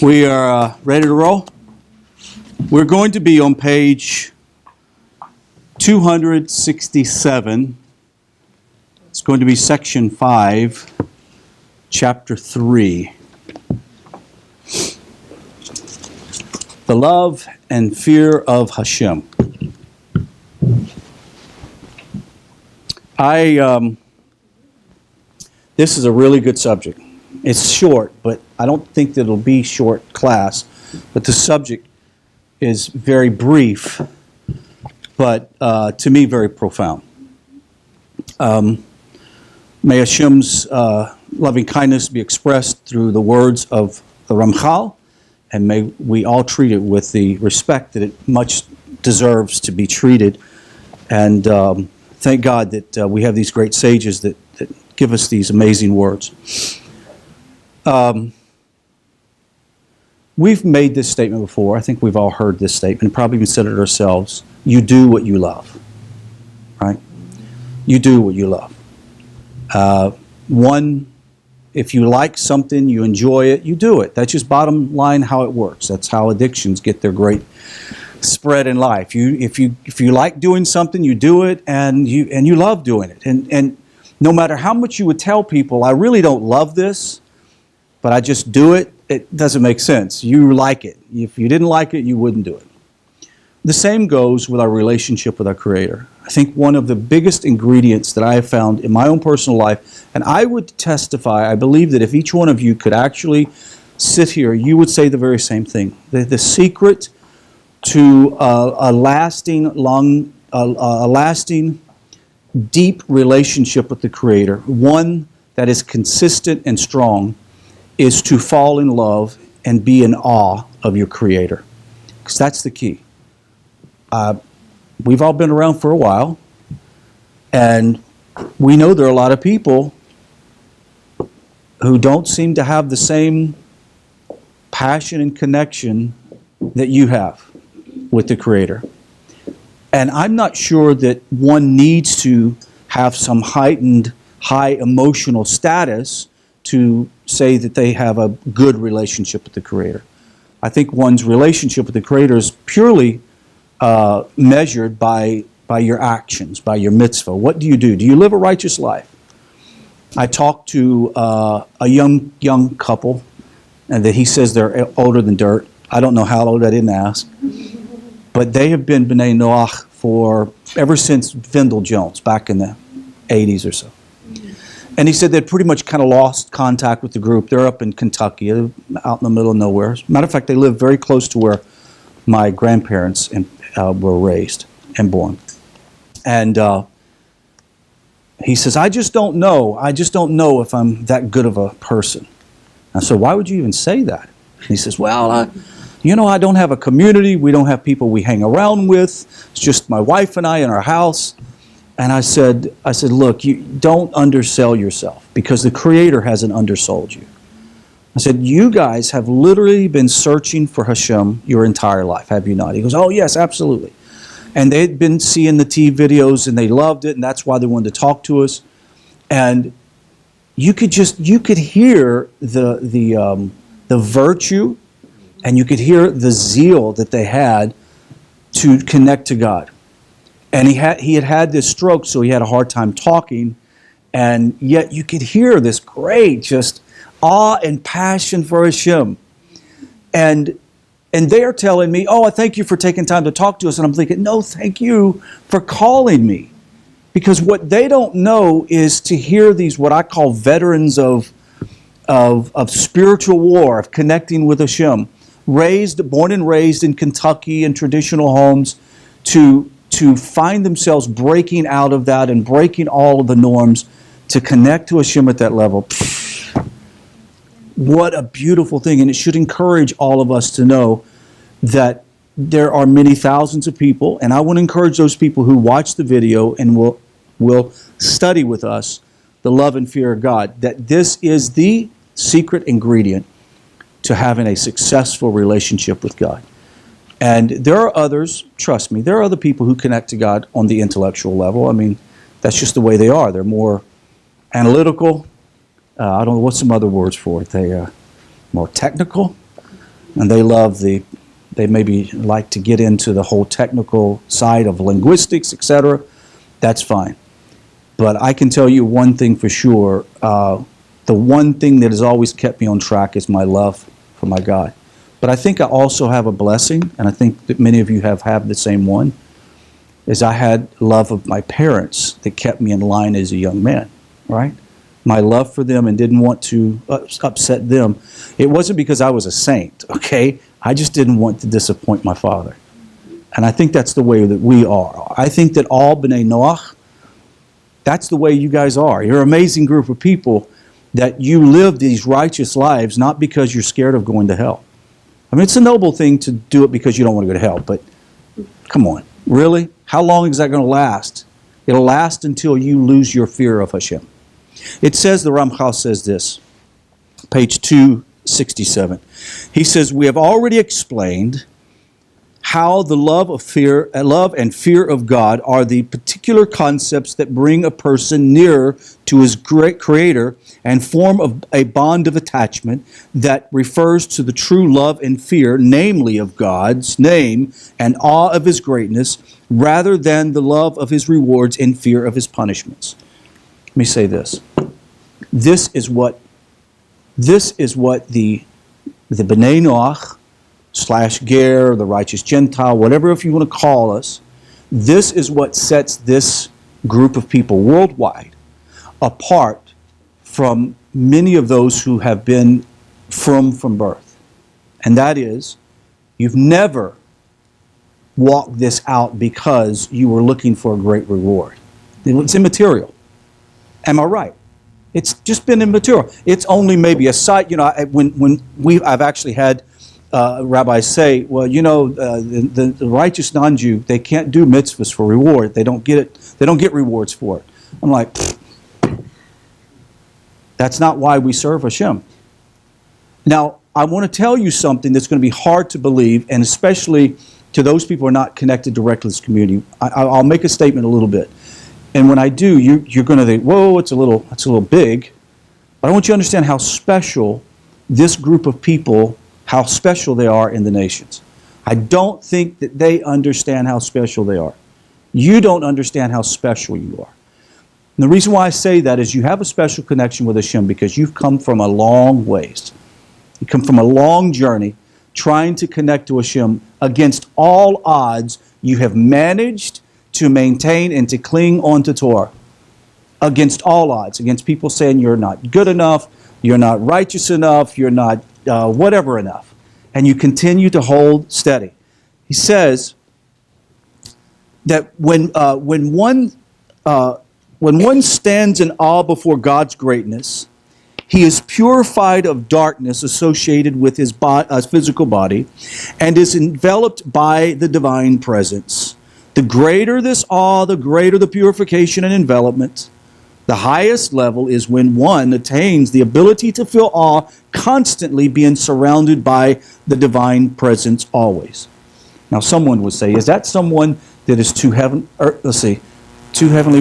We are ready to roll. We're going to be on page 267. It's going to be section 5, chapter 3. The love and fear of Hashem. This is a really good subject. It's short, but I don't think that it'll be short class. But the subject is very brief, but to me very profound. May Hashem's loving kindness be expressed through the words of the Ramchal, and may we all treat it with the respect that it much deserves to be treated. And thank God that we have these great sages that give us these amazing words. We've made this statement before. I think we've all heard this statement, probably even said it ourselves. You do what you love, right? You do what you love. If you like something, you enjoy it, you do it. That's just bottom line how it works. That's how addictions get their great spread in life. If you like doing something, you do it, and you love doing it. And no matter how much you would tell people, I really don't love this, but I just do it, it doesn't make sense. You like it. If you didn't like it, you wouldn't do it. The same goes with our relationship with our Creator. I think one of the biggest ingredients that I have found in my own personal life, and I would testify, I believe that if each one of you could actually sit here, you would say the very same thing. The secret to a lasting, deep relationship with the Creator, one that is consistent and strong, is to fall in love and be in awe of your Creator. Because that's the key. We've all been around for a while, and we know there are a lot of people who don't seem to have the same passion and connection that you have with the Creator. And I'm not sure that one needs to have some heightened, high emotional status to say that they have a good relationship with the Creator. I think one's relationship with the Creator is purely measured by your actions, by your mitzvah. What do? Do you live a righteous life? I talked to a young couple, and that he says they're older than dirt. I don't know how old, I didn't ask. But they have been B'nai Noach ever since Vendel Jones, back in the 80s or so. And he said they'd pretty much kind of lost contact with the group. They're up in Kentucky, out in the middle of nowhere. As a matter of fact, they live very close to where my grandparents were raised and born. And he says, I just don't know if I'm that good of a person. I said, why would you even say that? And he says, well, I don't have a community. We don't have people we hang around with. It's just my wife and I in our house. And I said, look, you don't undersell yourself, because the Creator hasn't undersold you. I said, you guys have literally been searching for Hashem your entire life, have you not? He goes, oh yes, absolutely. And they'd been seeing the TV videos and they loved it, and that's why they wanted to talk to us. And you could hear the virtue, and you could hear the zeal that they had to connect to God. And he had this stroke, so he had a hard time talking, and yet you could hear this great just awe and passion for Hashem. And they are telling me, oh, I thank you for taking time to talk to us. And I'm thinking, no, thank you for calling me. Because what they don't know is to hear these, what I call veterans of spiritual war, of connecting with Hashem, born and raised in Kentucky in traditional homes, to find themselves breaking out of that and breaking all of the norms to connect to Hashem at that level. What a beautiful thing. And it should encourage all of us to know that there are many thousands of people, and I want to encourage those people who watch the video and will study with us the love and fear of God, that this is the secret ingredient to having a successful relationship with God. And there are others, trust me, there are other people who connect to God on the intellectual level. I mean, that's just the way they are. They're more analytical. I don't know, what's some other words for it? more technical, and they maybe like to get into the whole technical side of linguistics, etc. That's fine. But I can tell you one thing for sure. The one thing that has always kept me on track is my love for my God. But I think I also have a blessing, and I think that many of you have the same one, is I had love of my parents that kept me in line as a young man, right? My love for them and didn't want to upset them. It wasn't because I was a saint, okay? I just didn't want to disappoint my father. And I think that's the way that we are. I think that all B'nai Noach, that's the way you guys are. You're an amazing group of people that you live these righteous lives not because you're scared of going to hell. I mean, it's a noble thing to do it because you don't want to go to hell, but come on, really? How long is that going to last? It'll last until you lose your fear of Hashem. It says, the Ramchal says this, page 267. He says, we have already explained how the love and fear of God are the particular concepts that bring a person nearer to his great Creator and form a bond of attachment that refers to the true love and fear, namely of God's name and awe of His greatness, rather than the love of His rewards and fear of His punishments. Let me say this. This is what the B'nai Noach / Ger, the righteous Gentile, whatever if you want to call us, this is what sets this group of people worldwide apart from many of those who have been from birth. And that is, you've never walked this out because you were looking for a great reward. It's immaterial. Am I right? It's just been immaterial. It's only maybe a sight. You know, I've actually had rabbis say, well, you know, the righteous non-Jew, they can't do mitzvahs for reward. They don't get it. They don't get rewards for it. I'm like, that's not why we serve Hashem. Now, I want to tell you something that's going to be hard to believe, and especially to those people who are not connected directly to this community. I'll make a statement a little bit. And when I do, you're going to think, whoa, it's a little big. But I want you to understand how special this group of people, how special they are in the nations. I don't think that they understand how special they are. You don't understand how special you are. And the reason why I say that is you have a special connection with Hashem because you've come from a long ways. You come from a long journey trying to connect to Hashem against all odds. You have managed to maintain and to cling on to Torah against all odds, against people saying you're not good enough, you're not righteous enough, you're not whatever enough. And you continue to hold steady. He says that when one stands in awe before God's greatness, he is purified of darkness associated with his physical body and is enveloped by the divine presence. The greater this awe, the greater the purification and envelopment. The highest level is when one attains the ability to feel awe constantly being surrounded by the divine presence always. Now someone would say, is that someone that is too heavenly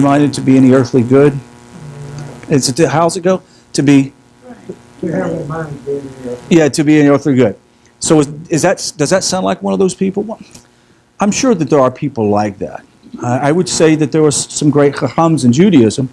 minded to be any earthly good? How's it go? To be too heavenly minded to be any earthly. Yeah, to be any earthly good. So does that sound like one of those people? Well, I'm sure that there are people like that. I would say that there were some great chachams in Judaism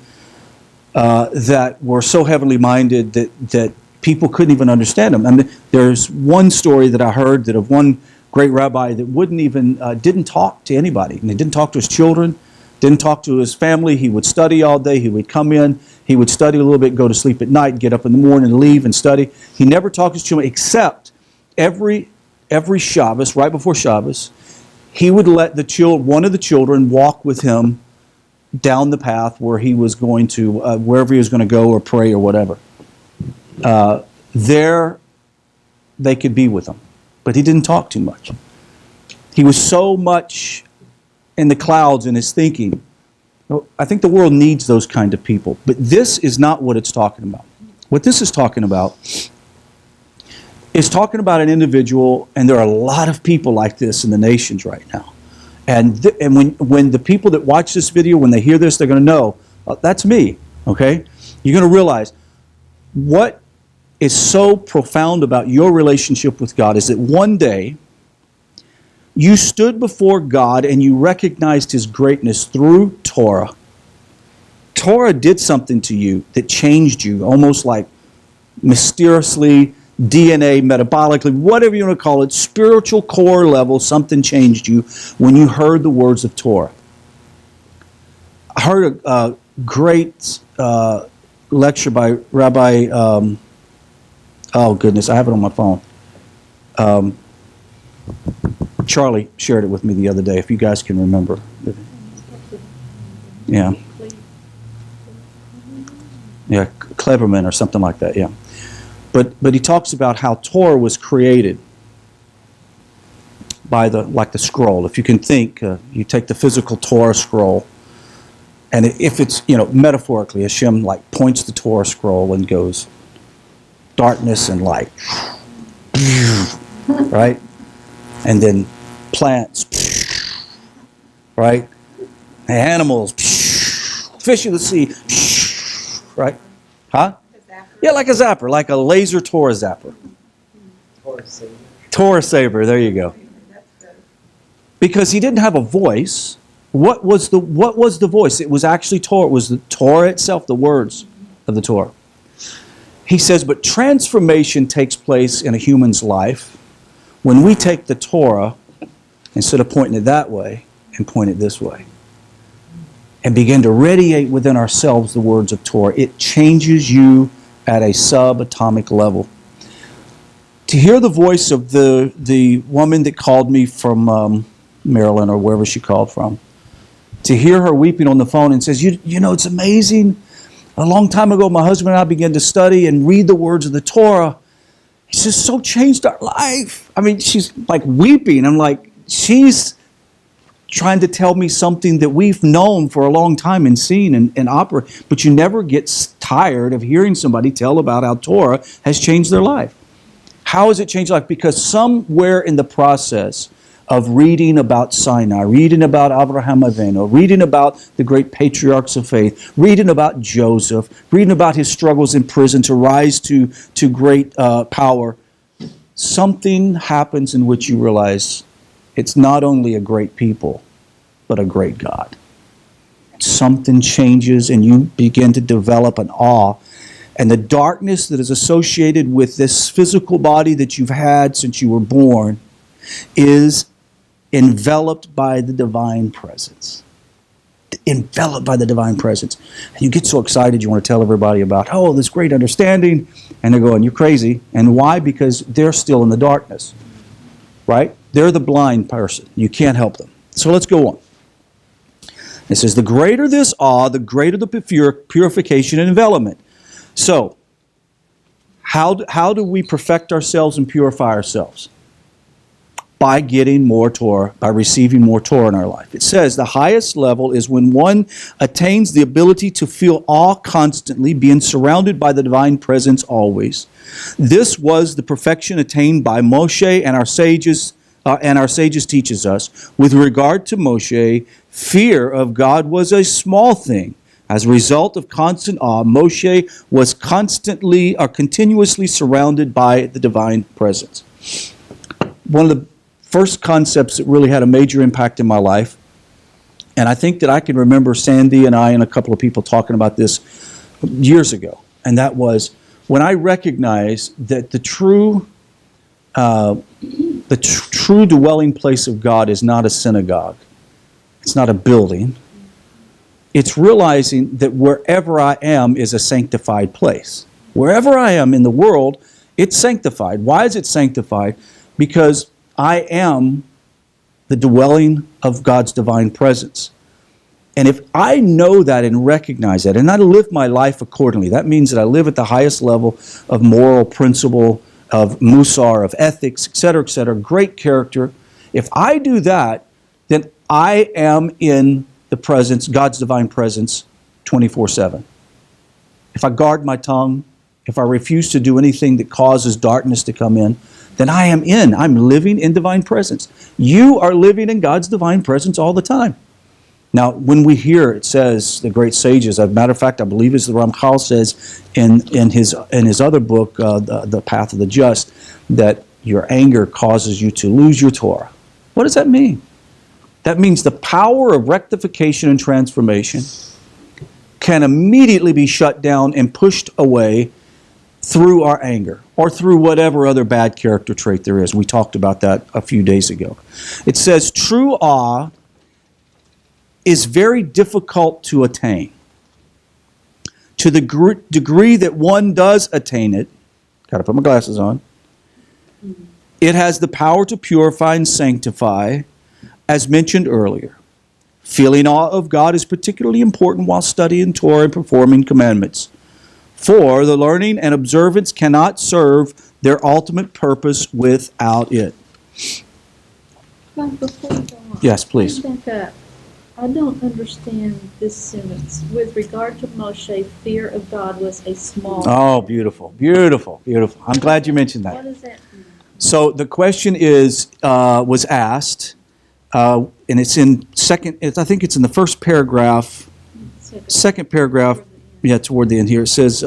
that were so heavenly minded that people couldn't even understand them. And there's one story that I heard that of one great rabbi that didn't talk to anybody. And he didn't talk to his children, didn't talk to his family. He would study all day. He would come in, he would study a little bit, go to sleep at night, get up in the morning, leave and study. He never talked to his children except every Shabbos, right before Shabbos, he would let one of the children walk with him down the path where he was going to, wherever he was going to go or pray or whatever. There, they could be with him. But he didn't talk too much. He was so much in the clouds in his thinking. I think the world needs those kind of people. But this is not what it's talking about. What this is talking about is talking about an individual, and there are a lot of people like this in the nations right now. And when the people that watch this video, when they hear this, they're going to know, that's me, okay? You're going to realize what is so profound about your relationship with God is that one day you stood before God and you recognized His greatness through Torah. Torah did something to you that changed you, almost like mysteriously, DNA, metabolically, whatever you want to call it, spiritual core level, something changed you when you heard the words of Torah. I heard a great lecture by Rabbi, oh goodness, I have it on my phone. Charlie shared it with me the other day, if you guys can remember. Yeah. Yeah, Cleverman or something like that, yeah. But he talks about how Torah was created by the scroll. If you can think, you take the physical Torah scroll, and if it's, metaphorically, Hashem like points the Torah scroll and goes, darkness and light, right? And then plants, right? Animals, fish of the sea, right? Huh? Yeah, like a zapper, like a laser Torah zapper. Torah saber, there you go. Because he didn't have a voice. What was the voice? It was actually Torah. It was the Torah itself, the words of the Torah. He says, but transformation takes place in a human's life when we take the Torah, instead of pointing it that way, and point it this way. And begin to radiate within ourselves the words of Torah. It changes you at a subatomic level. To hear the voice of the woman that called me from Maryland or wherever she called from, to hear her weeping on the phone and says, you know, it's amazing. A long time ago, my husband and I began to study and read the words of the Torah. It's just so changed our life. I mean, she's like weeping. I'm like, she's trying to tell me something that we've known for a long time and seen and operate. But you never get tired of hearing somebody tell about how Torah has changed their life. How has it changed life? Because somewhere in the process of reading about Sinai, reading about Abraham Avinu, reading about the great patriarchs of faith, reading about Joseph, reading about his struggles in prison to rise to great power, something happens in which you realize it's not only a great people, but a great God. Something changes and you begin to develop an awe. And the darkness that is associated with this physical body that you've had since you were born is enveloped by the divine presence. Enveloped by the divine presence. And you get so excited you want to tell everybody about, oh, this great understanding. And they're going, you're crazy. And why? Because they're still in the darkness. Right? They're the blind person. You can't help them. So let's go on. It says, the greater this awe, the greater the purification and envelopment. So, how do we perfect ourselves and purify ourselves? By getting more Torah, by receiving more Torah in our life. It says the highest level is when one attains the ability to feel awe constantly, being surrounded by the divine presence always. This was the perfection attained by Moshe, and our sages teaches us. With regard to Moshe, fear of God was a small thing. As a result of constant awe, Moshe was continuously surrounded by the divine presence. One of the first concepts that really had a major impact in my life, and I think that I can remember Sandy and I and a couple of people talking about this years ago, and that was when I recognized that the true dwelling place of God is not a synagogue. It's not a building. It's realizing that wherever I am is a sanctified place. Wherever I am in the world, it's sanctified. Why is it sanctified? Because I am the dwelling of God's divine presence. And if I know that and recognize that, and I live my life accordingly, that means that I live at the highest level of moral principle, of musar, of ethics, etc., great character. If I do that, then I am in the presence, God's divine presence, 24/7. If I guard my tongue, if I refuse to do anything that causes darkness to come in, then I'm living in divine presence. You are living in God's divine presence all the time. Now, when we hear it says the great sages, as a matter of fact, I believe as the Ramchal says in his other book, the Path of the Just, that your anger causes you to lose your Torah. What does that mean? That means the power of rectification and transformation can immediately be shut down and pushed away through our anger or through whatever other bad character trait there is. We talked about that a few days ago. It says true awe is very difficult to attain. To the degree that one does attain it, got to put my glasses on, it has the power to purify and sanctify, as mentioned earlier. Feeling awe of God is particularly important while studying Torah and performing commandments. For the learning and observance cannot serve their ultimate purpose without it. But before you go on, Yes, please. back up. I don't understand this sentence. With regard to Moshe, fear of God was a small. Oh, beautiful, beautiful, beautiful. I'm glad you mentioned What that. does that mean? So the question was asked, and it's in I think it's in the first paragraph, second paragraph, toward the end here. It says,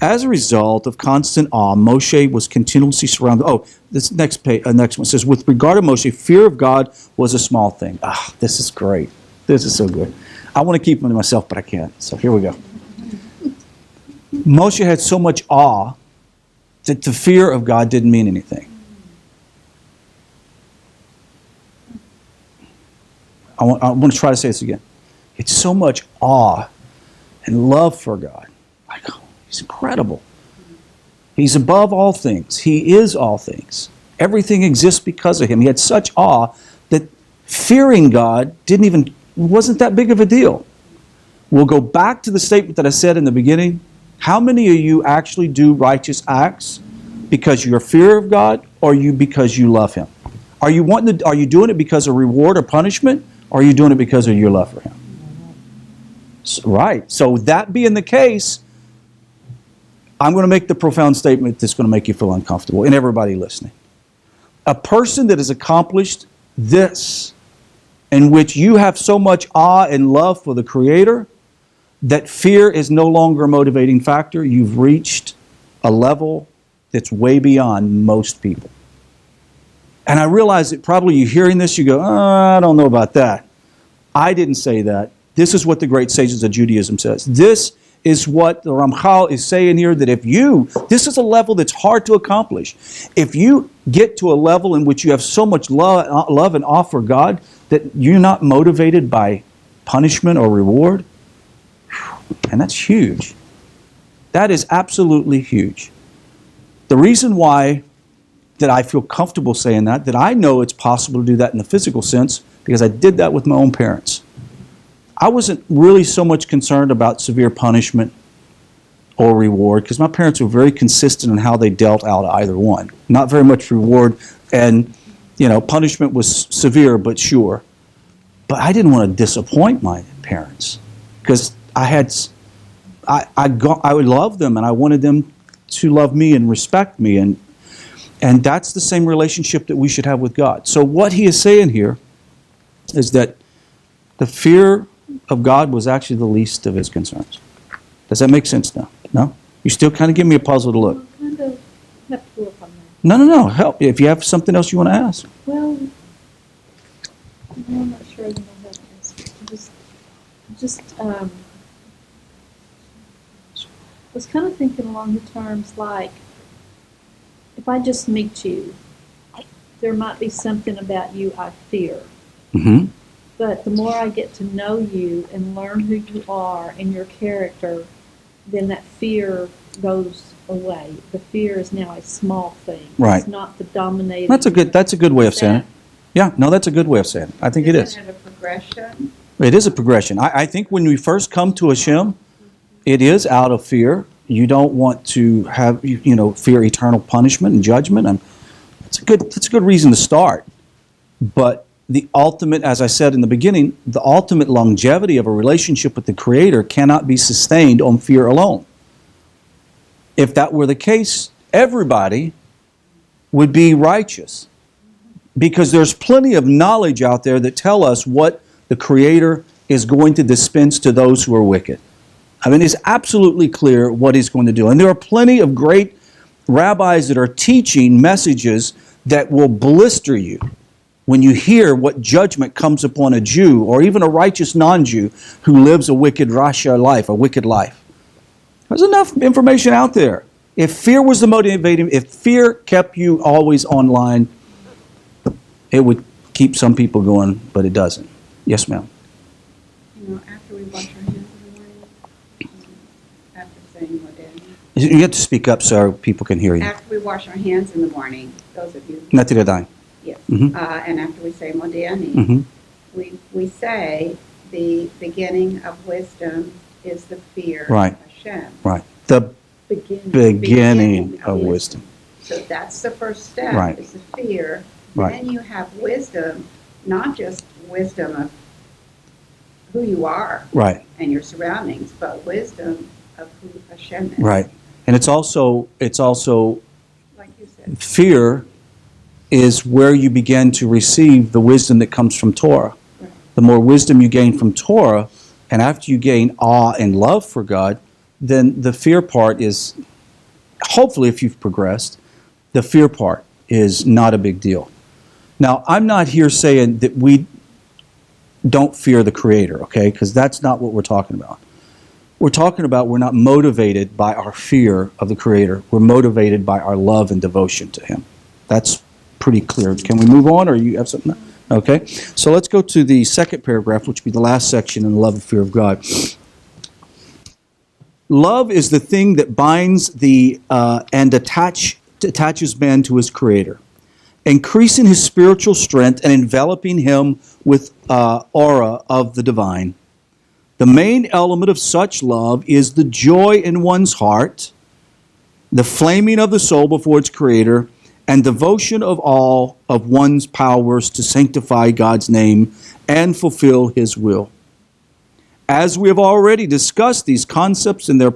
as a result of constant awe, Moshe was continuously surrounded. Oh, this next one says, with regard to Moshe, fear of God was a small thing. This is great. This is so good. I want to keep them to myself, but I can't. So here we go. Moshe had so much awe that the fear of God didn't mean anything. I want to try to say this again. It's so much awe and love for God. Like, he's incredible. He's above all things. He is all things. Everything exists because of him. He had such awe that fearing God wasn't that big of a deal. We'll go back to the statement that I said in the beginning. How many of you actually do righteous acts because you're fear of God or because you love him? Are you doing it because of reward or punishment, or are you doing it because of your love for him? Right. So that being the case, I'm going to make the profound statement that's going to make you feel uncomfortable, and everybody listening. A person that has accomplished this, in which you have so much awe and love for the Creator that fear is no longer a motivating factor, you've reached a level that's way beyond most people. And I realize that probably you're hearing this, you go, I don't know about that. I didn't say that. This is what the great sages of Judaism says. This is what the Ramchal is saying here, that this is a level that's hard to accomplish. If you get to a level in which you have so much love and awe for God that you're not motivated by punishment or reward, and that's huge. That is absolutely huge. The reason why that I feel comfortable saying that I know it's possible to do that in the physical sense, because I did that with my own parents. I wasn't really so much concerned about severe punishment or reward, because my parents were very consistent in how they dealt out either one. Not very much reward, and punishment was severe but sure. But I didn't want to disappoint my parents, because I would love them, and I wanted them to love me and respect me, and that's the same relationship that we should have with God. So what he is saying here is that the fear of God was actually the least of his concerns. Does that make sense now? No? You still kind of give me a puzzle to look. I kind of have to work on that. No. Help. If you have something else you want to ask. Well, I'm not sure I know how to answer. I was kind of thinking along the terms like, if I just meet you, there might be something about you I fear. Mm-hmm. But the more I get to know you and learn who you are and your character, then that fear goes away. The fear is now a small thing. Right. It's not the dominating. That's a good way of saying it. Yeah, no, that's a good way of saying it. I think it is. Isn't it a progression? It is a progression. I think when we first come to Hashem, it is out of fear. You don't want to have, fear eternal punishment and judgment. And that's a good reason to start. But the ultimate, as I said in the beginning, the ultimate longevity of a relationship with the Creator cannot be sustained on fear alone. If that were the case, everybody would be righteous. Because there's plenty of knowledge out there that tell us what the Creator is going to dispense to those who are wicked. I mean, it's absolutely clear what he's going to do. And there are plenty of great rabbis that are teaching messages that will blister you when you hear what judgment comes upon a Jew or even a righteous non-Jew who lives a wicked rasha life, a wicked life. There's enough information out there. If fear was the motivating, if fear kept you always online, it would keep some people going, but it doesn't. Yes, ma'am. You know, after we wash our hands in the morning, after saying modern. You have to speak up so people can hear you. After we wash our hands in the morning, those of you. NETIV. Yes. Mhm. And after we say modern, Mm-hmm. we say the beginning of wisdom is the fear Right. of Hashem. Right. The Beginning. beginning of wisdom. So that's the first step, Right. is the fear. Right. Then you have wisdom, not just wisdom of who you are Right. and your surroundings, but wisdom of who Hashem is. Right. And it's also Like you said. fear is where you begin to receive the wisdom that comes from Torah. Right. The more wisdom you gain from Torah, and after you gain awe and love for God, then the fear part is, hopefully if you've progressed, the fear part is not a big deal. Now, I'm not here saying that we don't fear the Creator, okay? Because that's not what we're talking about. We're talking about we're not motivated by our fear of the Creator. We're motivated by our love and devotion to Him. That's pretty clear. Can we move on, or you have something? Okay. So let's go to the second paragraph, which would be the last section in the love and fear of God. Love is the thing that binds and attaches man to his Creator, increasing his spiritual strength and enveloping him with aura of the divine. The main element of such love is the joy in one's heart, the flaming of the soul before its Creator, and devotion of all of one's powers to sanctify God's name and fulfill His will. As we have already discussed these concepts in their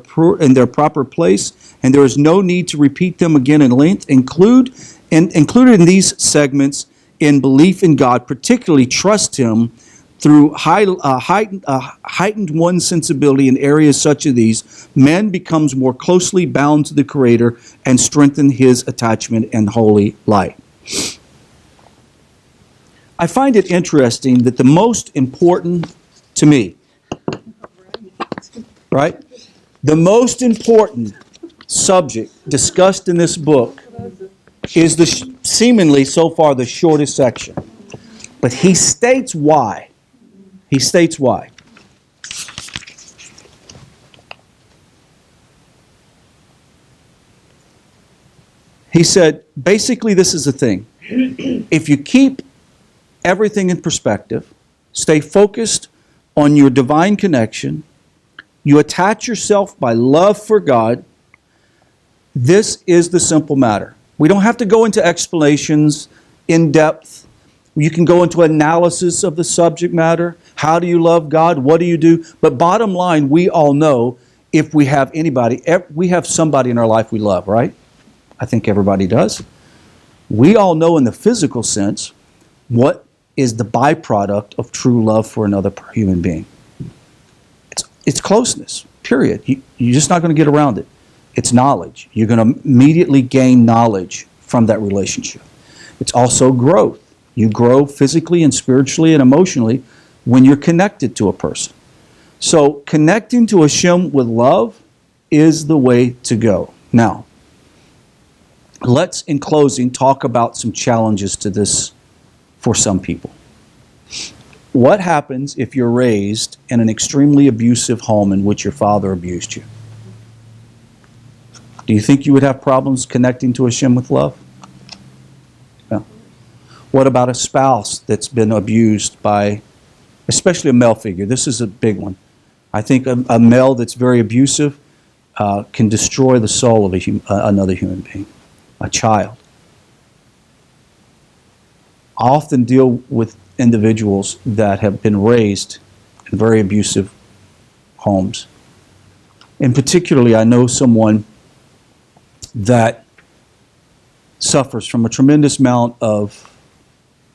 proper place, and there is no need to repeat them again in length, included in these segments in belief in God, particularly trust Him through heightened one's sensibility in areas such as these, man becomes more closely bound to the Creator and strengthen his attachment and holy light. I find it interesting that the most important to me, right? The most important subject discussed in this book is seemingly so far the shortest section. But he states why. He states why. He said, basically this is the thing. If you keep everything in perspective, stay focused on your divine connection, you attach yourself by love for God, this is the simple matter. We don't have to go into explanations in depth. You can go into analysis of the subject matter. How do you love God? What do you do? But bottom line, we all know if we have anybody, we have somebody in our life we love, right? I think everybody does. We all know in the physical sense what is the byproduct of true love for another human being. It's closeness, period. You're just not going to get around it. It's knowledge. You're going to immediately gain knowledge from that relationship. It's also growth. You grow physically and spiritually and emotionally when you're connected to a person. So connecting to Hashem with love is the way to go. Now, let's, in closing, talk about some challenges to this for some people. What happens if you're raised in an extremely abusive home in which your father abused you? Do you think you would have problems connecting to Hashem with love? No. What about a spouse that's been abused by, especially a male figure? This is a big one. I think a male that's very abusive can destroy the soul of another human being, a child. I often deal with individuals that have been raised in very abusive homes. And particularly, I know someone that suffers from a tremendous amount of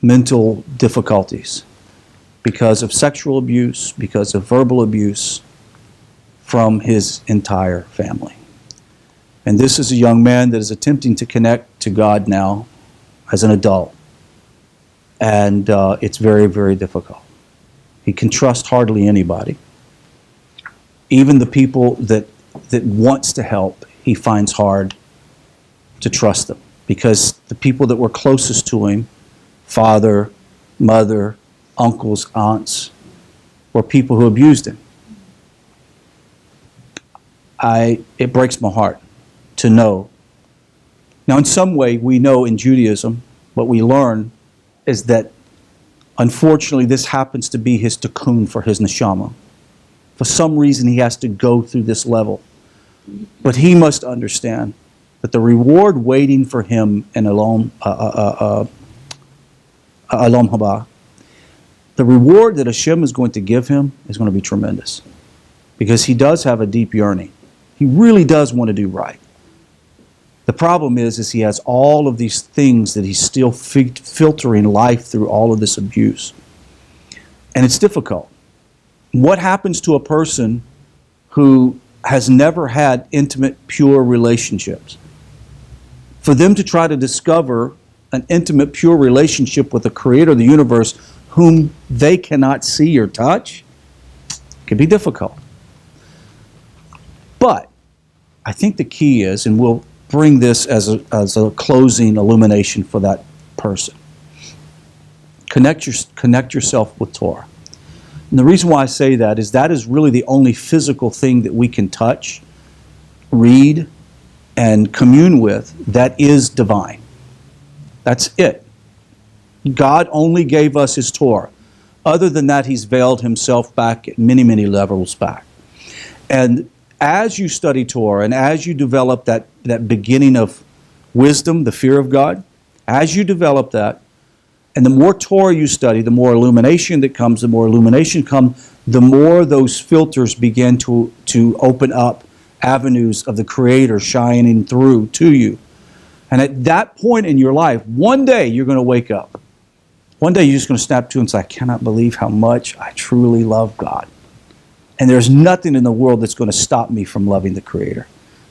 mental difficulties. because of sexual abuse, because of verbal abuse from his entire family. And this is a young man that is attempting to connect to God now as an adult. And it's very, very difficult. He can trust hardly anybody. Even the people that wants to help, he finds hard to trust them. Because the people that were closest to him, father, mother, uncles, aunts, were people who abused him. It breaks my heart to know. Now, in some way, we know in Judaism, what we learn is that, unfortunately, this happens to be his tikkun for his neshama. For some reason, he has to go through this level. But he must understand that the reward waiting for him in Olam Haba, the reward that Hashem is going to give him is going to be tremendous. Because he does have a deep yearning. He really does want to do right. The problem is he has all of these things that he's still filtering life through all of this abuse. And it's difficult. What happens to a person who has never had intimate, pure relationships? For them to try to discover an intimate, pure relationship with the Creator of the universe whom they cannot see or touch, can be difficult. But I think the key is, and we'll bring this as a closing illumination for that person. Connect yourself with Torah. And the reason why I say that is really the only physical thing that we can touch, read, and commune with that is divine. That's it. God only gave us his Torah. Other than that, he's veiled himself back at many, many levels back. And as you study Torah and as you develop that beginning of wisdom, the fear of God, as you develop that, and the more Torah you study, the more illumination that comes, the more illumination comes, the more those filters begin to open up avenues of the Creator shining through to you. And at that point in your life, one day you're going to wake up. One day you're just going to snap to and say, I cannot believe how much I truly love God. And there's nothing in the world that's going to stop me from loving the Creator.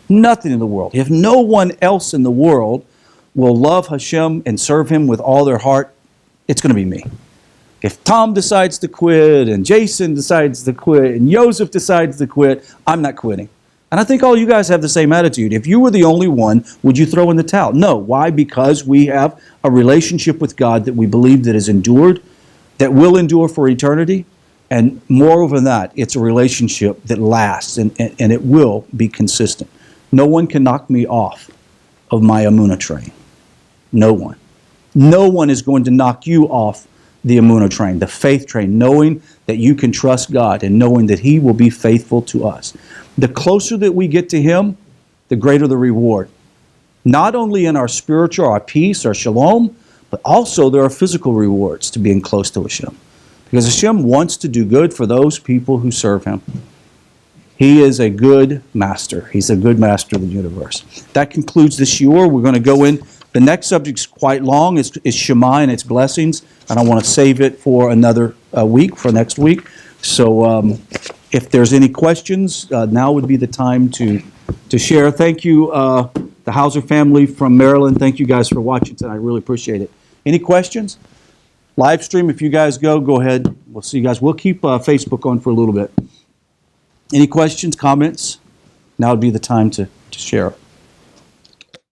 Nothing in the world. If no one else in the world will love Hashem and serve him with all their heart, it's going to be me. If Tom decides to quit, and Jason decides to quit, and Joseph decides to quit, I'm not quitting. And I think all you guys have the same attitude. If you were the only one, would you throw in the towel? No. Why? Because we have a relationship with God that we believe that is endured, that will endure for eternity. And moreover than that, it's a relationship that lasts and it will be consistent. No one can knock me off of my Emunah train. No one. No one is going to knock you off the Emunah train, the faith train, knowing that you can trust God and knowing that he will be faithful to us. The closer that we get to him, the greater the reward. Not only in our spiritual, our peace, our shalom, but also there are physical rewards to being close to Hashem. Because Hashem wants to do good for those people who serve him. He is a good master. He's a good master of the universe. That concludes this shiur. We're going to go in. The next subject is quite long. It's Shema and its blessings. And I want to save it for another week, for next week. So if there's any questions, now would be the time to share. Thank you, the Hauser family from Maryland. Thank you guys for watching tonight. I really appreciate it. Any questions? Live stream, if you guys go ahead. We'll see you guys. We'll keep Facebook on for a little bit. Any questions, comments? Now would be the time to share.